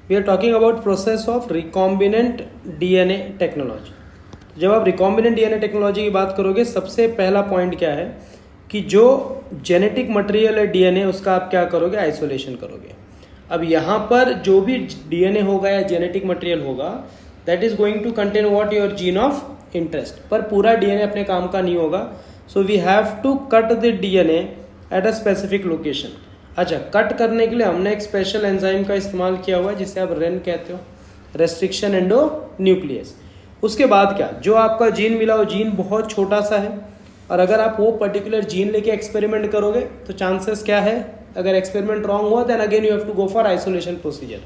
We are talking about process of recombinant DNA technology. जब आप recombinant DNA technology की बात करोगे, सबसे पहला पॉइंट क्या है कि जो जेनेटिक मटेरियल है डीएनए, उसका आप क्या करोगे, आइसोलेशन करोगे। अब यहाँ पर जो भी डीएनए होगा या जेनेटिक मटेरियल होगा, that is going to contain what, your gene of interest. पर पूरा डीएनए अपने काम का नहीं होगा, so we have to cut the DNA at a specific location. अच्छा, कट करने के लिए हमने एक स्पेशल एंजाइम का इस्तेमाल किया हुआ है जिसे आप रेन कहते हो, रेस्ट्रिक्शन एंडो न्यूक्लियस। उसके बाद क्या, जो आपका जीन मिला वो जीन बहुत छोटा सा है, और अगर आप वो पर्टिकुलर जीन लेके एक्सपेरिमेंट करोगे तो चांसेस क्या है, अगर एक्सपेरिमेंट रॉन्ग हुआ then again you have to go for isolation procedure.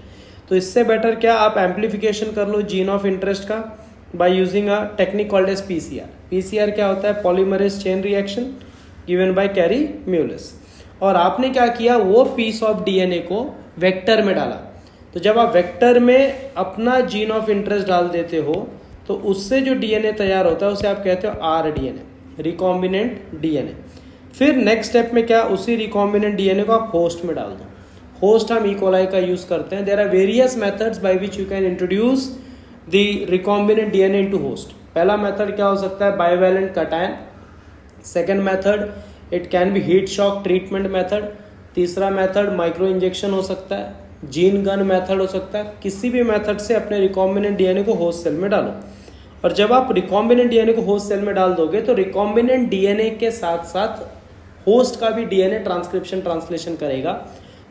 तो इससे बेटर क्या, आप एम्पलीफिकेशन कर लो जीन ऑफ इंटरेस्ट का by using a technique called as PCR. PCR क्या होता है, polymerase chain reaction given by Kary Mullis. और आपने क्या किया, वो पीस ऑफ डीएनए को वेक्टर में डाला। तो जब आप वेक्टर में अपना जीन ऑफ इंटरेस्ट डाल देते हो तो उससे जो डीएनए तैयार होता है उसे आप कहते हो आरडीएनए, रिकॉम्बिनेंट डीएनए। फिर नेक्स्ट स्टेप में क्या, उसी रिकॉम्बिनेंट डीएनए को आप होस्ट में डाल दो। होस्ट हम ई कोलाई का यूज करते हैं। There are various methods by which you can introduce the recombinant DNA into host. पहला मेथड क्या हो सकता है, bivalent cation. Second method it can be heat shock treatment method. तीसरा मेथड माइक्रो इंजेक्शन हो सकता है, जीन गन मेथड हो सकता है। किसी भी मेथड से अपने रिकॉम्बिनेंट डीएनए को होस्ट सेल में डालो। और जब आप रिकॉम्बिनेंट डीएनए को होस्ट सेल में डाल दोगे तो रिकॉम्बिनेंट डीएनए के साथ साथ होस्ट का भी डीएनए ट्रांसक्रिप्शन ट्रांसलेशन करेगा।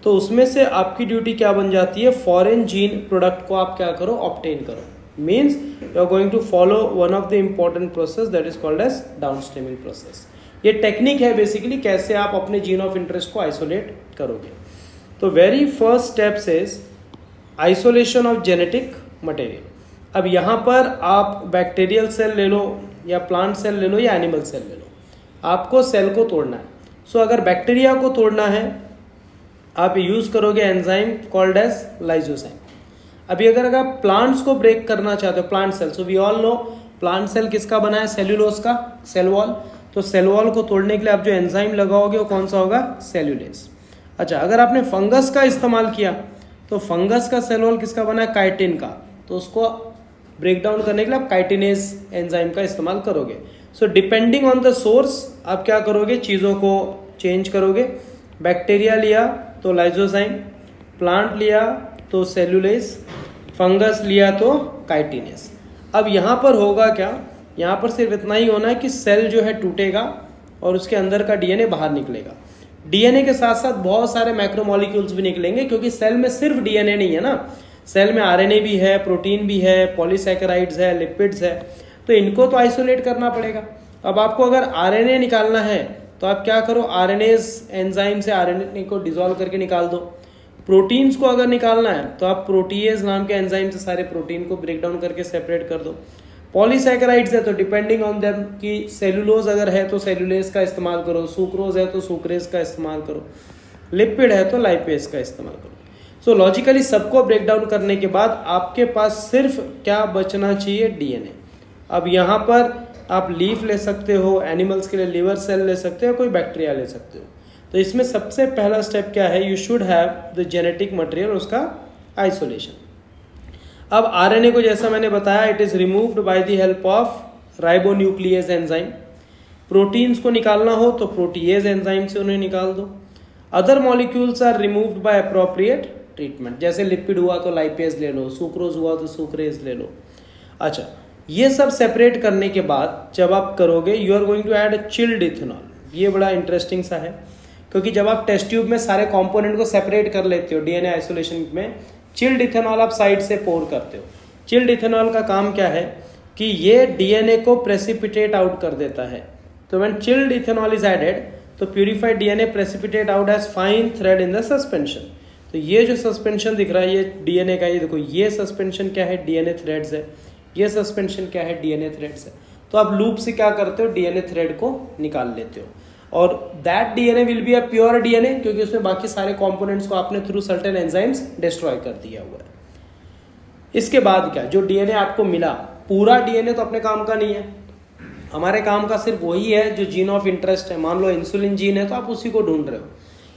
तो उसमें से आपकी ड्यूटी क्या बन जाती है, फॉरेन जीन प्रोडक्ट को आप क्या करो, ऑब्टेन करो। Means you are going to follow one of the important process that is called as downstreaming process. ये टेक्निक है बेसिकली कैसे आप अपने जीन ऑफ इंटरेस्ट को आइसोलेट करोगे। तो very first steps is isolation of genetic material. अब यहाँ पर आप बैक्टीरियल सेल ले लो या प्लांट सेल ले लो या एनिमल सेल ले लो, आपको सेल को तोड़ना है। सो अगर बैक्टीरिया को तोड़ना है आप यूज करोगे एंजाइम कॉल्ड एज लाइजोजाइम। अभी अगर आप प्लांट्स को ब्रेक करना चाहते हो, plant cell, so we all know plant cell किसका बना है, सेल्यूलोज का, सेल वॉल। तो सेल वॉल को तोड़ने के लिए आप जो एंजाइम लगाओगे वो कौन सा होगा, सेल्यूलेज। अच्छा, अगर आपने फंगस का इस्तेमाल किया तो फंगस का सेल वॉल किसका बना है, काइटिन का। तो उसको ब्रेक डाउन करने के लिए आप काइटिनेज एंजाइम का इस्तेमाल करोगे। So depending on the source आप क्या करोगे, चीज़ों को चेंज करोगे। बैक्टीरिया लिया तो लाइजोजाइम, प्लांट लिया तो सेल्यूलेज, फंगस लिया तो काइटिनेज। अब यहाँ पर होगा क्या, यहाँ पर सिर्फ इतना ही होना है कि सेल जो है टूटेगा और उसके अंदर का डीएनए बाहर निकलेगा। डीएनए के साथ साथ बहुत सारे मैक्रोमोलिक्यूल्स भी निकलेंगे, क्योंकि सेल में सिर्फ डीएनए नहीं है ना, सेल में आरएनए भी है, प्रोटीन भी है, पॉलीसैकेराइड्स है, लिपिड्स है। तो इनको तो आइसोलेट करना पड़ेगा। अब आपको अगर आरएनए निकालना है तो आप क्या करो, आरएनएज एंजाइम से आरएनए को डिसॉल्व करके निकाल दो। प्रोटीन्स को अगर निकालना है तो आप प्रोटीएज नाम के एंजाइम से सारे प्रोटीन को ब्रेक डाउन करके सेपरेट कर दो। पॉलीसैकेराइड्स है तो डिपेंडिंग ऑन देम कि सेलुलोज अगर है तो सेलुलेज का इस्तेमाल करो, सुक्रोज है तो सुक्रेज का इस्तेमाल करो, लिपिड है तो लाइपेज का इस्तेमाल करो। सो लॉजिकली सबको ब्रेक डाउन करने के बाद आपके पास सिर्फ क्या बचना चाहिए, डीएनए। अब यहाँ पर आप लीफ ले सकते हो, एनिमल्स के लिए लिवर सेल ले सकते हो, कोई बैक्टीरिया ले सकते हो। तो इसमें सबसे पहला स्टेप क्या है, you should have the genetic material, उसका आइसोलेशन। अब आरएनए को जैसा मैंने बताया, it is removed by the help of ribonuclease enzyme. Proteins को निकालना हो तो प्रोटीएज एंजाइम से उन्हें निकाल दो। Other molecules are removed by appropriate treatment. जैसे लिपिड हुआ तो लाइपेज ले लो, सुक्रोज हुआ तो सुक्रेज ले लो। अच्छा, ये सब सेपरेट करने के बाद जब आप करोगे, you are going to add chilled ethanol. ये बड़ा इंटरेस्टिंग सा है, क्योंकि जब आप टेस्ट ट्यूब में सारे कंपोनेंट को सेपरेट कर लेते हो डीएनए आइसोलेशन में, चिल्ड इथेनॉल आप साइड से पोर करते हो। चिल्ड इथेनॉल का काम क्या है कि ये डीएनए को प्रेसिपिटेट आउट कर देता है। तो when chilled ethanol is added तो purified DNA precipitate out as fine thread in the suspension. तो ये जो सस्पेंशन दिख रहा है ये डीएनए का, ये देखो, ये सस्पेंशन क्या है, डीएनए थ्रेड्स है। ये सस्पेंशन क्या है, डीएनए थ्रेड्स है। तो आप लूप से क्या करते हो, डीएनए थ्रेड को निकाल लेते हो, और that DNA will be a pure DNA, क्योंकि उसमें बाकी सारे कंपोनेंट्स को आपने थ्रू सर्टेन एंजाइम्स डिस्ट्रॉय कर दिया हुआ है। इसके बाद क्या, जो डीएनए आपको मिला, पूरा डीएनए तो अपने काम का नहीं है। हमारे काम का सिर्फ वही है जो जीन ऑफ इंटरेस्ट है। मान लो इंसुलिन जीन है तो आप उसी को ढूंढ रहे हो।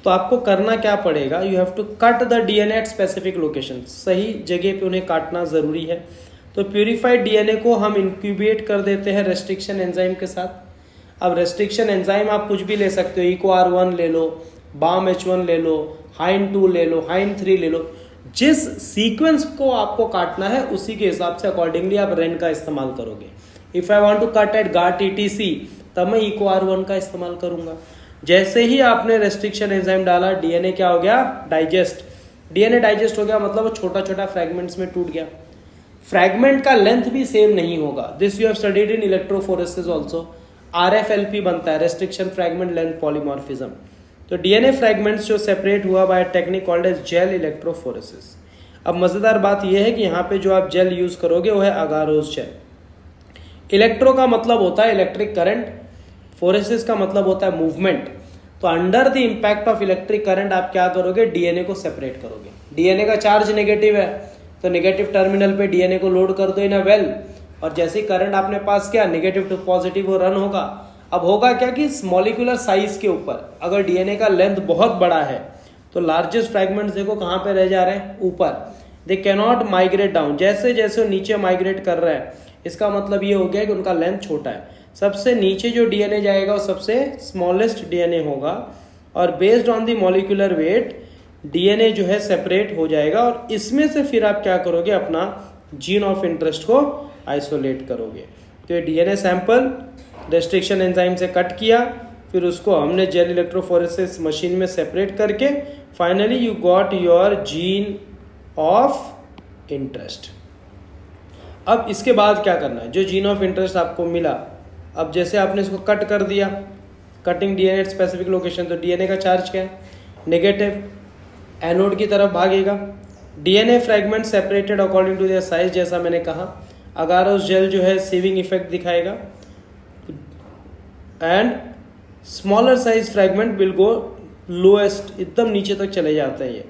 तो आपको करना क्या पड़ेगा, you have to cut the DNA at specific location, सही जगह पे उन्हें काटना ज़रूरी है। तो प्यूरिफाइड डीएनए को हम इंक्यूबेट कर देते हैं रेस्ट्रिक्शन एंजाइम के साथ। अब रेस्ट्रिक्शन एंजाइम आप कुछ भी ले सकते हो, EcoR1 ले लो, BAM-H1 ले लो, HIND2 ले लो, HIND3 ले लो, जिस सीक्वेंस को आपको काटना है उसी के हिसाब से अकॉर्डिंगली आप रेन का इस्तेमाल करोगे। If I want to cut at GAR-TTC तब मैं EcoR1 का इस्तेमाल करूंगा। जैसे ही आपने रेस्ट्रिक्शन एंजाइम डाला, डीएनए क्या हो गया, डाइजेस्ट। डीएनए डाइजेस्ट हो गया मतलब वो छोटा छोटा फ्रैगमेंट्स में टूट गया। फ्रैगमेंट का लेंथ भी सेम नहीं होगा, this you have studied in electrophoresis also. RFLP बनता है, रेस्ट्रिक्शन फ्रैगमेंट लेंथ पॉलीमॉर्फिज्म। तो डीएनए फ्रैगमेंट्स जो सेपरेट हुआ by technique called as gel electrophoresis. अब मजेदार बात यह है कि यहाँ पे जो आप जेल यूज करोगे वो है अगारोस जेल। इलेक्ट्रो का मतलब होता है इलेक्ट्रिक करंट, फोरेसिस का मतलब होता है मूवमेंट। तो under the impact of electric current आप क्या करोगे, डीएनए को सेपरेट करोगे। डीएनए का चार्ज नेगेटिव है तो नेगेटिव टर्मिनल पे डीएनए को लोड कर दो इन अ वेल, और जैसे करंट आपने पास किया नेगेटिव टू पॉजिटिव वो रन होगा। अब होगा क्या कि मॉलिक्यूलर साइज के ऊपर अगर डीएनए का लेंथ बहुत बड़ा है तो लार्जेस्ट फ्रैगमेंट्स देखो कहाँ पे रह जा रहे हैं, ऊपर। दे कैनॉट माइग्रेट डाउन, जैसे जैसे वो नीचे माइग्रेट कर रहा है इसका मतलब ये हो गया कि उनका लेंथ छोटा है। सबसे नीचे जो डीएनए जाएगा वो सबसे स्मॉलेस्ट डीएनए होगा, और based on the molecular weight DNA जो है सेपरेट हो जाएगा, और इसमें से फिर आप क्या करोगे, अपना जीन ऑफ इंटरेस्ट को आइसोलेट करोगे। तो ये डीएनए सैंपल रेस्ट्रिक्शन एंजाइम से कट किया, फिर उसको हमने जेल इलेक्ट्रोफोरेसिस मशीन में सेपरेट करके finally you got your gene of interest. अब इसके बाद क्या करना है, जो जीन ऑफ इंटरेस्ट आपको मिला, अब जैसे आपने इसको कट कर दिया, cutting DNA at specific location, तो डीएनए का चार्ज क्या है, नेगेटिव, एनोड की तरफ भागेगा। DNA fragment separated according to their size, जैसा मैंने कहा। अगारोस जेल जो है सीविंग इफेक्ट दिखाएगा, and smaller size fragment will go lowest, एकदम नीचे तक चले जाते हैं ये।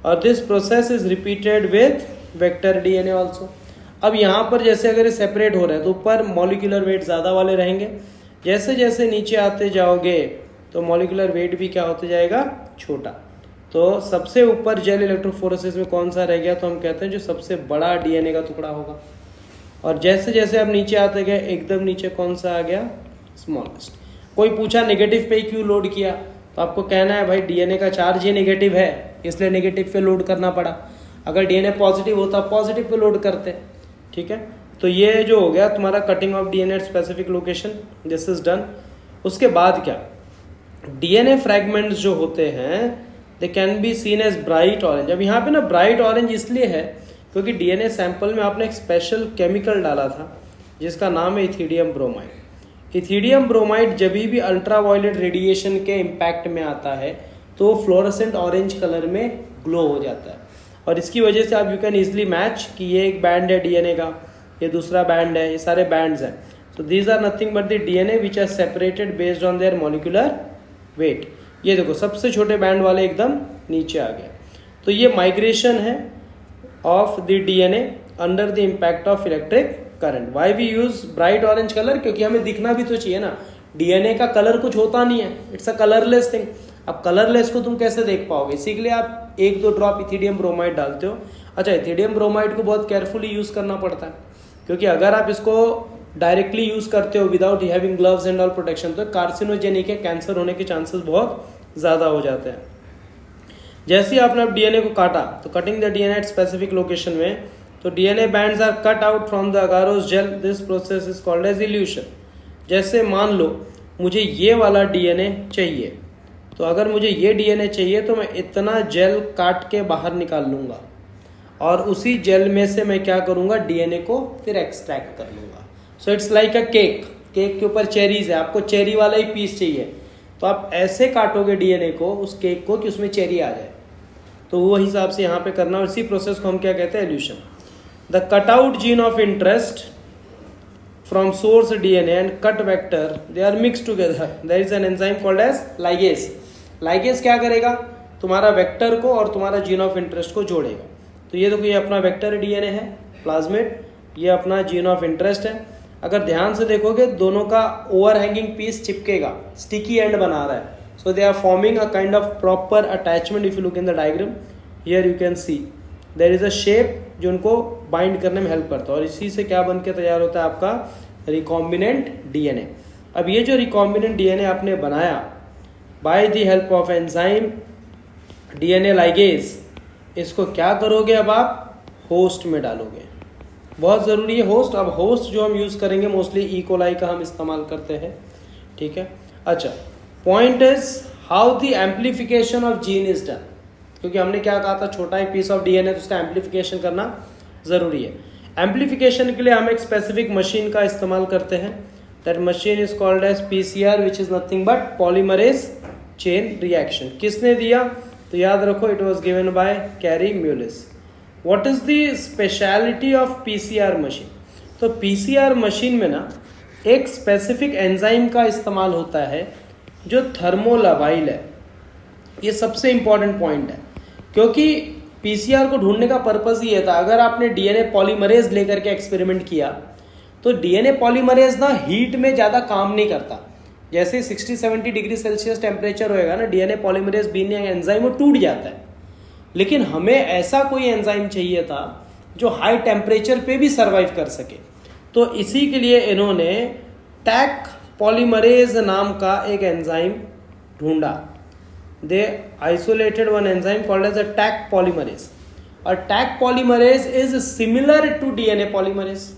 और this process is repeated with vector DNA also. अब यहाँ पर जैसे अगर ये सेपरेट हो रहा है तो ऊपर मॉलिक्यूलर वेट ज़्यादा वाले रहेंगे, जैसे जैसे नीचे आते जाओगे तो मॉलिक्यूलर वेट भी क्या होते जाएगा, छोटा। तो सबसे ऊपर जेल इलेक्ट्रोफोरेसिस में कौन सा रह गया, तो हम कहते हैं जो सबसे बड़ा डीएनए का टुकड़ा होगा। और जैसे जैसे आप नीचे आते गए एकदम नीचे कौन सा आ गया, स्मॉलेस्ट। कोई पूछा नेगेटिव पे क्यों लोड किया, तो आपको कहना है भाई डीएनए का चार्ज ही नेगेटिव है इसलिए नेगेटिव पे लोड करना पड़ा। अगर डीएनए पॉजिटिव होता पॉजिटिव पे लोड करते, ठीक है। तो ये जो हो गया तुम्हारा cutting of DNA at specific location, this is done. उसके बाद क्या, डीएनए फ्रैगमेंट्स जो होते हैं they can be seen as bright orange. अब यहाँ पे ना ब्राइट ऑरेंज इसलिए है क्योंकि डीएनए सैंपल में आपने एक स्पेशल केमिकल डाला था जिसका नाम है इथिडियम ब्रोमाइड। इथिडियम ब्रोमाइड जब भी अल्ट्रावायलेट रेडिएशन के इम्पैक्ट में आता है तो फ्लोरेसेंट ऑरेंज कलर में ग्लो हो जाता है, और इसकी वजह से आप यू कैन इजिली मैच कि ये एक बैंड है डीएनए का, ये दूसरा बैंड है, ये सारे बैंड्स हैं। तो these are nothing but the DNA which are separated based on their molecular weight. ये देखो सबसे छोटे बैंड वाले एकदम नीचे आ गए। तो ये माइग्रेशन है of the DNA under the impact of electric current. Why we use bright orange colour, क्योंकि हमें दिखना भी तो चाहिए ना, डीएनए का कलर कुछ होता नहीं है, इट्स अ कलरलेस थिंग। अब कलरलेस को तुम कैसे देख पाओगे, इसी के लिए आप एक दो ड्रॉप इथिडियम ब्रोमाइड डालते हो। अच्छा, इथिडियम ब्रोमाइड को बहुत केयरफुली यूज करना पड़ता है, क्योंकि अगर आप इसको डायरेक्टली यूज करते हो without having gloves and all protection तो कार्सिनोजेनिक है, कैंसर होने के चांसेस बहुत ज्यादा हो जाते हैं। जैसे ही आपने अब डीएनए को काटा तो cutting the DNA at specific location में, तो DNA bands are cut out from the agarose gel, this process is called as elution. जैसे मान लो मुझे ये वाला डीएनए चाहिए, तो अगर मुझे ये डीएनए चाहिए तो मैं इतना जेल काट के बाहर निकाल लूंगा, और उसी जेल में से मैं क्या करूंगा, डीएनए को फिर एक्सट्रैक्ट कर लूंगा। So it's like a cake, cake के ऊपर चेरीज है, आपको चेरी वाला ही पीस चाहिए, तो आप ऐसे काटोगे डीएनए को, उस केक को, कि उसमें चेरी आ जाए। तो वो हिसाब से यहाँ पे करना, और इसी प्रोसेस को हम क्या कहते हैं, elution. The cutout gene of interest from source DNA and cut vector, they are mixed together. There is an enzyme called as ligase. Ligase क्या करेगा, तुम्हारा वेक्टर को और तुम्हारा जीन ऑफ इंटरेस्ट को जोड़ेगा। तो ये देखो, ये अपना वेक्टर डीएनए है प्लाज्मिड, ये अपना जीन ऑफ इंटरेस्ट है। अगर ध्यान से देखोगे दोनों का ओवरहैंगिंग पीस चिपकेगा, स्टिकी एंड बना रहा है, So they are forming a kind of proper attachment. If you look in the diagram, here you can see there is a shape जो उनको बाइंड करने में हेल्प करता है, और इसी से क्या बन के तैयार होता है आपका रिकॉम्बिनेंट डीएनए। अब ये जो रिकॉम्बिनेंट डीएनए आपने बनाया by the help of enzyme DNA ligase, इसको क्या करोगे, अब आप होस्ट में डालोगे। बहुत ज़रूरी है होस्ट। अब होस्ट जो हम यूज़ करेंगे मोस्टली ई कोलाई का हम इस्तेमाल करते हैं, ठीक है। अच्छा, point is how the amplification of gene is done, क्योंकि हमने क्या कहा था, छोटा एक पीस ऑफ डीएनए तो उसका एम्प्लीफिकेशन करना ज़रूरी है। एम्प्लीफिकेशन के लिए हम एक स्पेसिफिक मशीन का इस्तेमाल करते हैं। That machine is called as PCR, which is nothing but polymerase chain reaction. किसने दिया, तो याद रखो it was given by Kary Mullis. What is the speciality of PCR machine, तो पीसीआर मशीन में ना एक स्पेसिफिक एंजाइम का इस्तेमाल होता है जो थर्मोलाबाइल है। ये सबसे इंपॉर्टेंट पॉइंट है, क्योंकि पीसीआर को ढूंढने का पर्पज ये था, अगर आपने डीएनए पॉलीमरेज लेकर के एक्सपेरिमेंट किया तो डीएनए पॉलीमरेज ना हीट में ज़्यादा काम नहीं करता। जैसे 60-70 डिग्री सेल्सियस टेम्परेचर होएगा ना, डीएनए पॉलीमरेज बीन एंजाइम वो टूट जाता है। लेकिन हमें ऐसा कोई एंजाइम चाहिए था जो हाई टेम्परेचर पे भी सर्वाइव कर सके, तो इसी के लिए इन्होंने टैक पॉलीमरेज नाम का एक एंजाइम ढूंढा। They isolated one enzyme called as a Taq polymerase, और Taq polymerase is similar to DNA polymerase,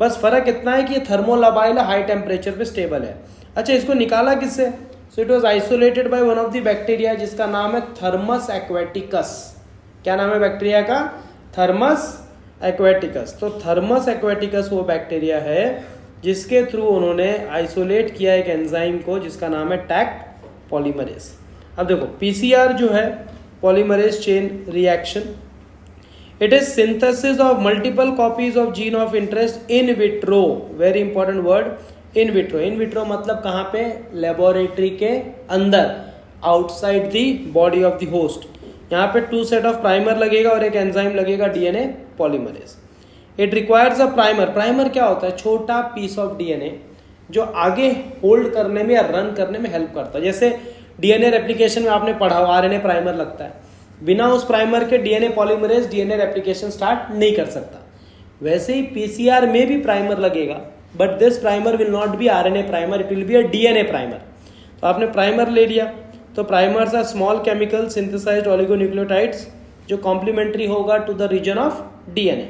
बस फर्क इतना है कि ये थर्मोलाबाइल हाई टेम्परेचर पे स्टेबल है। अच्छा, इसको निकाला किससे, so it was isolated by one of the bacteria जिसका नाम है थर्मस एक्वेटिकस। क्या नाम है बैक्टीरिया का, थर्मस एक्वेटिकस। तो थर्मस एक्वेटिकस वो बैक्टीरिया है जिसके थ्रू उन्होंने आइसोलेट किया एक एंजाइम को जिसका नाम है टैक पॉलीमरेज। अब देखो पीसीआर जो है polymerase chain reaction, it is synthesis of multiple copies of gene of interest in vitro. Very important word, in vitro. In vitro मतलब कहाँ पे, लेबोरेटरी के अंदर, outside the body of the host. यहाँ पे 2 सेट ऑफ प्राइमर लगेगा और एक एंजाइम लगेगा DNA polymerase. It requires a primer. Primer क्या होता है, छोटा पीस ऑफ डीएनए जो आगे होल्ड करने में या रन करने में हेल्प करता है। जैसे डीएनए रेप्लिकेशन में आपने पढ़ा हो आरएनए प्राइमर लगता है, बिना उस प्राइमर के DNA polymerase DNA replication start नहीं कर सकता। वैसे ही पीसीआर में भी प्राइमर लगेगा, but this primer will not be RNA primer, it will be a DNA primer. तो आपने प्राइमर ले लिया, तो primers are small chemical synthesized oligonucleotides जो कॉम्प्लीमेंट्री होगा to the region of DNA.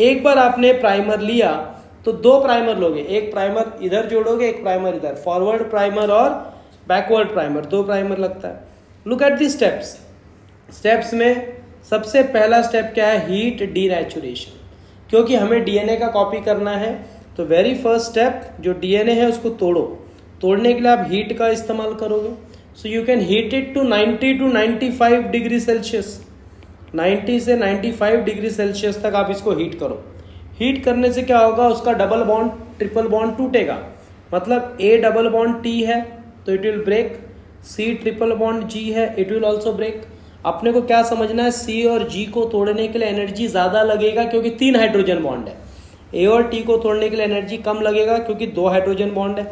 एक बार आपने प्राइमर लिया तो 2 प्राइमर लोगे, एक प्राइमर इधर जोड़ोगे, एक प्राइमर इधर, फॉरवर्ड प्राइमर और बैकवर्ड प्राइमर, 2 प्राइमर लगता है। Look at the steps. Steps में सबसे पहला स्टेप क्या है, हीट डीनेचुरेशन। क्योंकि हमें डीएनए का कॉपी करना है तो वेरी फर्स्ट स्टेप जो डीएनए है उसको तोड़ो। तोड़ने के लिए आप हीट का इस्तेमाल करोगे। So you can heat it to 90 to 95 degree Celsius. 90 से 95 डिग्री सेल्सियस तक आप इसको हीट करो। हीट करने से क्या होगा, उसका डबल बॉन्ड ट्रिपल बॉन्ड टूटेगा। मतलब A डबल बॉन्ड T है तो it will break, C triple bond G है, इट विल ऑल्सो ब्रेक। अपने को क्या समझना है, C और G को तोड़ने के लिए एनर्जी ज़्यादा लगेगा क्योंकि 3 हाइड्रोजन बॉन्ड है। A और T को तोड़ने के लिए एनर्जी कम लगेगा क्योंकि 2 हाइड्रोजन बॉन्ड है।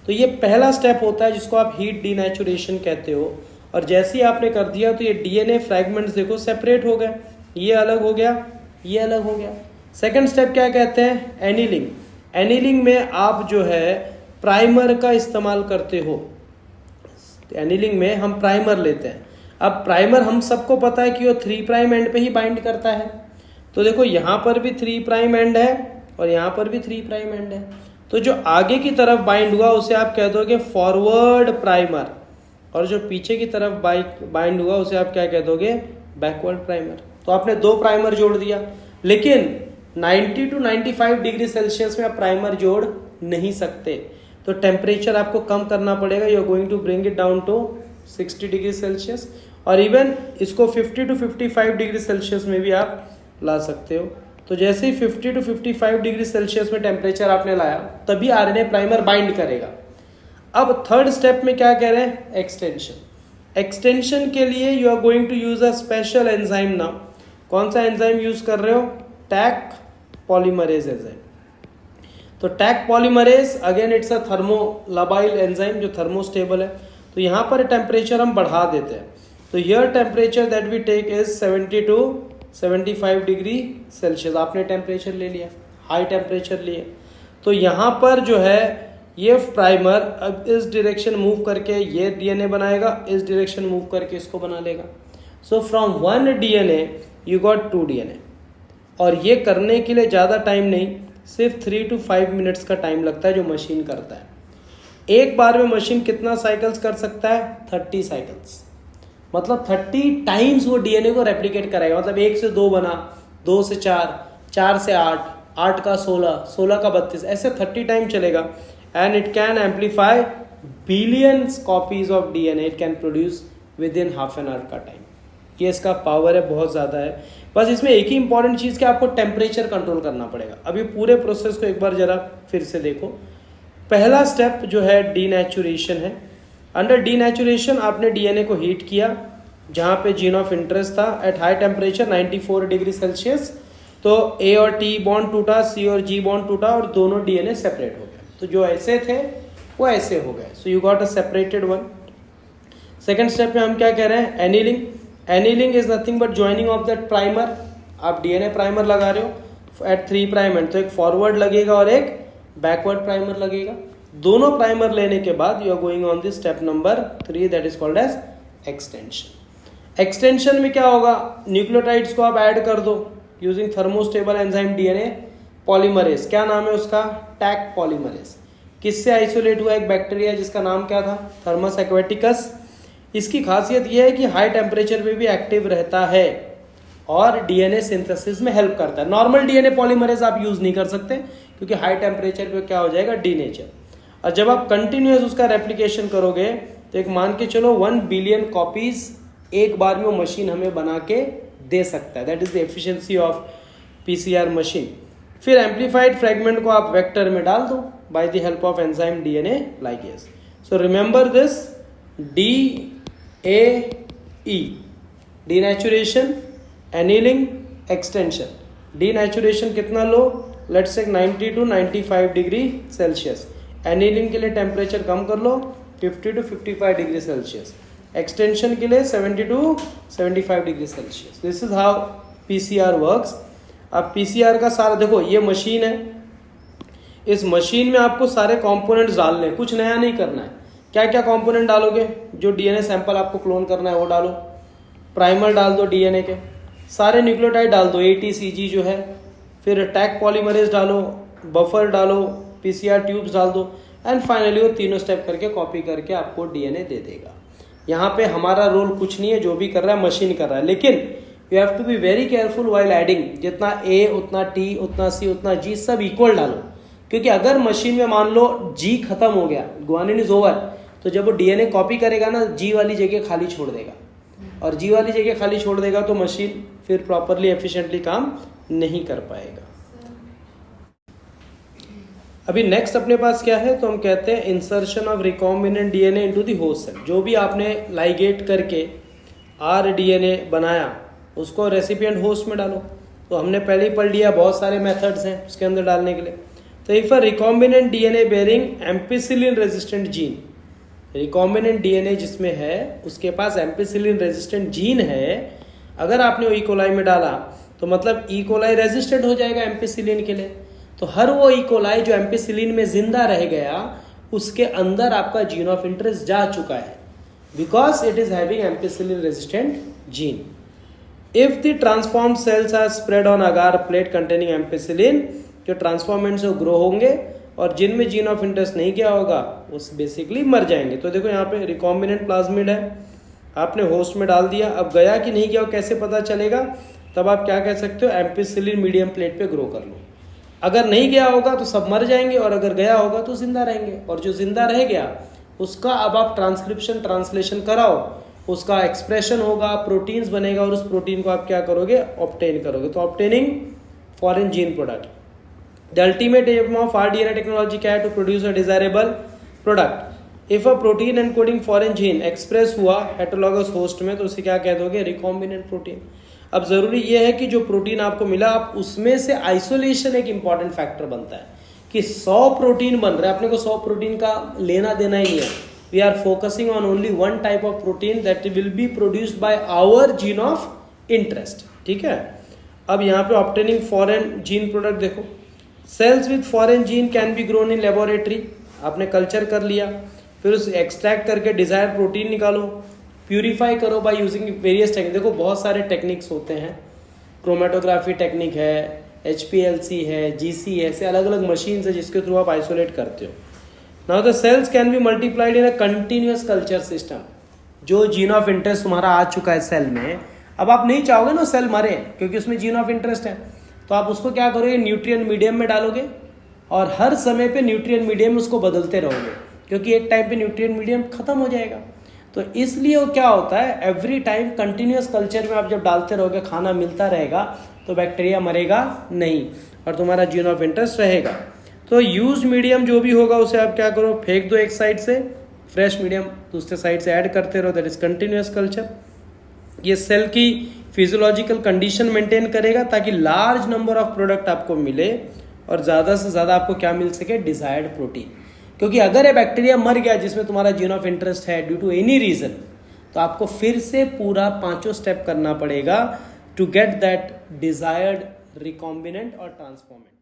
तो ये पहला स्टेप होता है जिसको आप हीट डीनेचुरेशन कहते हो। और जैसे ही आपने कर दिया तो ये डीएनए फ्रैगमेंट्स देखो सेपरेट हो गए, ये अलग हो गया, ये अलग हो गया। सेकंड स्टेप क्या कहते हैं, एनीलिंग। एनीलिंग में आप जो है प्राइमर का इस्तेमाल करते हो। एनीलिंग में हम प्राइमर लेते हैं। अब प्राइमर हम सबको पता है कि वो 3 प्राइम एंड पे ही बाइंड करता है। तो देखो यहाँ पर भी 3 प्राइम एंड है और यहाँ पर भी 3 प्राइम एंड है। तो जो आगे की तरफ बाइंड हुआ उसे आप कह दोगे फॉरवर्ड प्राइमर, और जो पीछे की तरफ बाइंड हुआ उसे आप क्या कह दोगे, बैकवर्ड प्राइमर। तो आपने 2 प्राइमर जोड़ दिया, लेकिन 90 to 95 डिग्री सेल्सियस में आप प्राइमर जोड़ नहीं सकते। तो टेम्परेचर आपको कम करना पड़ेगा। You are going to bring it down to 60 degree Celsius, और इवन इसको 50 to 55 डिग्री सेल्सियस में भी आप ला सकते हो। तो जैसे ही 50 to 55 डिग्री सेल्सियस में टेम्परेचर आपने लाया तभी आरएनए प्राइमर बाइंड करेगा। अब थर्ड स्टेप में क्या कह रहे हैं, एक्सटेंशन। एक्सटेंशन के लिए you are going to use a special enzyme. Now कौन सा एंजाइम यूज कर रहे हो, टैक पॉलीमरेज एंजाइम। तो Taq polymerase again it's a thermolabile enzyme जो थर्मोस्टेबल है। तो तो यहाँ पर टेम्परेचर हम बढ़ा देते हैं। तो here temperature that we take is 70 to 75 degree Celsius. आपने टेम्परेचर ले लिया, हाई टेम्परेचर लिए। तो यहाँ पर जो है ये प्राइमर अब इस डायरेक्शन मूव करके ये डीएनए बनाएगा, इस डायरेक्शन मूव करके इसको बना लेगा। So from 1 DNA you got 2 DNA. और ये करने के लिए ज़्यादा टाइम नहीं, सिर्फ 3 to 5 मिनट्स का टाइम लगता है जो मशीन करता है। एक बार में मशीन कितना साइकिल्स कर सकता है? 30 साइकिल्स। मतलब 30 टाइम्स वो डीएनए को रेप्लिकेट कराएगा। मतलब 1 से 2 बना, 2 से 4, 4 से 8, 8 का 16, 16 का 32, ऐसे 30 टाइम चलेगा। And it can amplify billions copies of DNA it can produce with in half an hour का टाइम। ये इसका पावर है, बहुत ज़्यादा है। बस इसमें एक ही इंपॉर्टेंट चीज़ कि आपको टेम्परेचर कंट्रोल करना पड़ेगा। अभी पूरे प्रोसेस को एक बार जरा फिर से देखो। पहला स्टेप जो है डीनेचुरेशन है। अंडर डीनेचुरेशन आपने डीएनए को हीट किया, जहाँ पे जीन ऑफ इंटरेस्ट था at high temperature 94 degree Celsius. तो ए और टी बॉन्ड टूटा, सी और जी बॉन्ड टूटा और दोनों डीएनए सेपरेट हो गए। तो जो ऐसे थे वो ऐसे हो गए। So you got a separated one. Second step में हम क्या कह रहे हैं? Annealing. Annealing is nothing but joining of that primer. आप डीएनए प्राइमर लगा रहे हो एट 3 प्राइम एंड, तो एक फॉरवर्ड लगेगा और एक बैकवर्ड प्राइमर लगेगा। दोनों प्राइमर लेने के बाद you are going on this step number 3 that is called as extension. Extension में क्या होगा? न्यूक्लियोटाइड्स को आप ऐड कर दो using thermostable enzyme DNA polymerase. क्या नाम है उसका? Taq polymerase. किससे आइसोलेट हुआ? एक बैक्टीरिया जिसका नाम क्या था? Thermus aquaticus. इसकी खासियत यह है कि हाई टेम्परेचर पे भी एक्टिव रहता है और डीएनए सिंथेसिस में हेल्प करता है। नॉर्मल डीएनए पॉलीमरेज आप यूज नहीं कर सकते क्योंकि हाई टेम्परेचर पे क्या हो जाएगा? डीनेचर। और जब आप कंटिन्यूअस उसका रेप्लिकेशन करोगे तो एक मान के चलो 1 बिलियन कॉपीज एक बार में वो मशीन हमें बना के दे सकता है। That is the efficiency of PCR machine. फिर एम्पलीफाइड फ्रेगमेंट को आप वेक्टर में डाल दो by the help of enzyme DNA ligase. So remember this DAE, denaturation, annealing, extension. Denaturation कितना लो? Let's say 90 to 95 degree Celsius. Annealing के लिए temperature कम कर लो 50 to 55 डिग्री सेल्सियस। एक्सटेंशन के लिए 70 to 75 degree Celsius. This is how PCR works. अब PCR का सारा देखो, ये मशीन है। इस मशीन में आपको सारे कंपोनेंट्स डालने हैं, कुछ नया नहीं करना है। क्या क्या कंपोनेंट डालोगे? जो डीएनए सैंपल आपको क्लोन करना है वो डालो, प्राइमर डाल दो डीएनए के, सारे न्यूक्लियोटाइड डाल दो, ATCG जो है, फिर टैग पॉलीमरेज डालो, बफर डालो, पीसीआर ट्यूब्स डाल दो एंड फाइनली वो तीनों स्टेप करके कॉपी करके आपको डीएनए दे देगा। यहाँ पे हमारा रोल कुछ नहीं है, जो भी कर रहा है मशीन कर रहा है। लेकिन you have to be very careful while adding. जितना A उतना T उतना C उतना G सब इक्वल डालो, क्योंकि अगर मशीन में मान लो G खत्म हो गया, ग्वानिन इज ओवर, तो जब वो डीएनए कॉपी करेगा ना, G वाली जगह खाली छोड़ देगा और G वाली जगह खाली छोड़ देगा तो मशीन फिर प्रॉपरली एफिशिएंटली काम नहीं कर पाएगा। अभी नेक्स्ट अपने पास क्या है? तो हम कहते हैं insertion of recombinant DNA into the host cell. जो भी आपने लाइगेट करके rDNA बनाया उसको रेसिपिएंट होस्ट में डालो। तो हमने पहले ही पढ़ लिया, बहुत सारे मेथड्स हैं उसके अंदर डालने के लिए। तो if a recombinant DNA bearing ampicillin resistant gene, recombinant DNA जिसमें है उसके पास एम्पिसिलिन रेजिस्टेंट जीन है, अगर आपने वो इकोलाई में डाला तो मतलब इकोलाई रेजिस्टेंट हो जाएगा एम्पिसिलिन के लिए। तो हर वो इकोलाई जो एम्पिसिलिन में जिंदा रह गया उसके अंदर आपका जीन ऑफ इंटरेस्ट जा चुका है, because it is having ampicillin resistant gene. If the transformed cells are spread on agar plate containing ampicillin, जो ट्रांसफॉर्मेंट से ग्रो होंगे और जिनमें जीन ऑफ इंटरेस्ट नहीं किया होगा वो बेसिकली मर जाएंगे। तो देखो यहाँ पे रिकॉम्बिनेंट प्लाज्मिड है, आपने होस्ट में डाल दिया, अब गया कि नहीं गया कैसे पता चलेगा? तब आप क्या कह सकते हो? एम्पिसिलिन मीडियम प्लेट पे ग्रो कर लो। अगर नहीं गया होगा तो सब मर जाएंगे और अगर गया होगा तो जिंदा रहेंगे, और जो जिंदा रह गया उसका अब आप ट्रांसक्रिप्शन ट्रांसलेशन कराओ, उसका एक्सप्रेशन होगा, प्रोटीन्स बनेगा और उस प्रोटीन को आप क्या करोगे? ऑब्टेन करोगे। तो obtaining foreign gene product. The ultimate aim of rDNA technology क्या है? To produce a desirable product. If a protein encoding foreign gene express हुआ हेटरोलॉगस होस्ट में तो उसे क्या कह दोगे? Recombinant protein. अब जरूरी यह है कि जो प्रोटीन आपको मिला आप उसमें से आइसोलेशन एक इंपॉर्टेंट फैक्टर बनता है कि 100 प्रोटीन बन रहा है, अपने को 100 प्रोटीन का लेना देना ही नहीं है। we are focusing on only one type of protein that will be produced by our gene of interest. ठीक है, अब यहाँ पे obtaining foreign gene product देखो, cells with foreign gene can be grown in laboratory, आपने culture कर लिया, फिर उसे एक्सट्रैक्ट करके डिजायर्ड प्रोटीन निकालो, प्यूरिफाई करो बाय यूजिंग वेरियस टेक्निक. देखो बहुत सारे टेक्निक्स होते हैं, क्रोमेटोग्राफी टेक्निक है, HPLC है, GC है, ऐसे अलग अलग मशीन है जिसके थ्रू आप आइसोलेट करते हो. Now the cells can be multiplied in a continuous culture system. जो जीन ऑफ इंटरेस्ट तुम्हारा आ चुका है सेल में, अब आप नहीं चाहोगे ना सेल मरे, क्योंकि उसमें जीन ऑफ इंटरेस्ट है, तो आप उसको क्या करोगे, न्यूट्रिएंट मीडियम में डालोगे और हर समय पे न्यूट्रिएंट मीडियम उसको बदलते रहोगे, क्योंकि एक टाइम पे न्यूट्रिएंट मीडियम खत्म हो जाएगा. तो इसलिए वो क्या होता है, एवरी टाइम कंटिन्यूअस कल्चर में आप जब डालते रहोगे, खाना मिलता रहेगा, तो बैक्टीरिया मरेगा नहीं और तुम्हारा जीन ऑफ इंटरेस्ट रहेगा. तो यूज मीडियम जो भी होगा उसे आप क्या करो, फेंक दो एक साइड से, फ्रेश मीडियम दूसरे साइड से ऐड करते रहो, दैट इज कंटिन्यूअस कल्चर. ये सेल की फिजियोलॉजिकल कंडीशन मेंटेन करेगा ताकि लार्ज नंबर ऑफ प्रोडक्ट आपको मिले और ज़्यादा से ज़्यादा आपको क्या मिल सके, डिजायर्ड प्रोटीन. क्योंकि अगर ये बैक्टीरिया मर गया जिसमें तुम्हारा जीन ऑफ इंटरेस्ट है ड्यू टू एनी रीजन, तो आपको फिर से पूरा 5 स्टेप करना पड़ेगा to get that desired recombinant और ट्रांसफॉर्मेंट.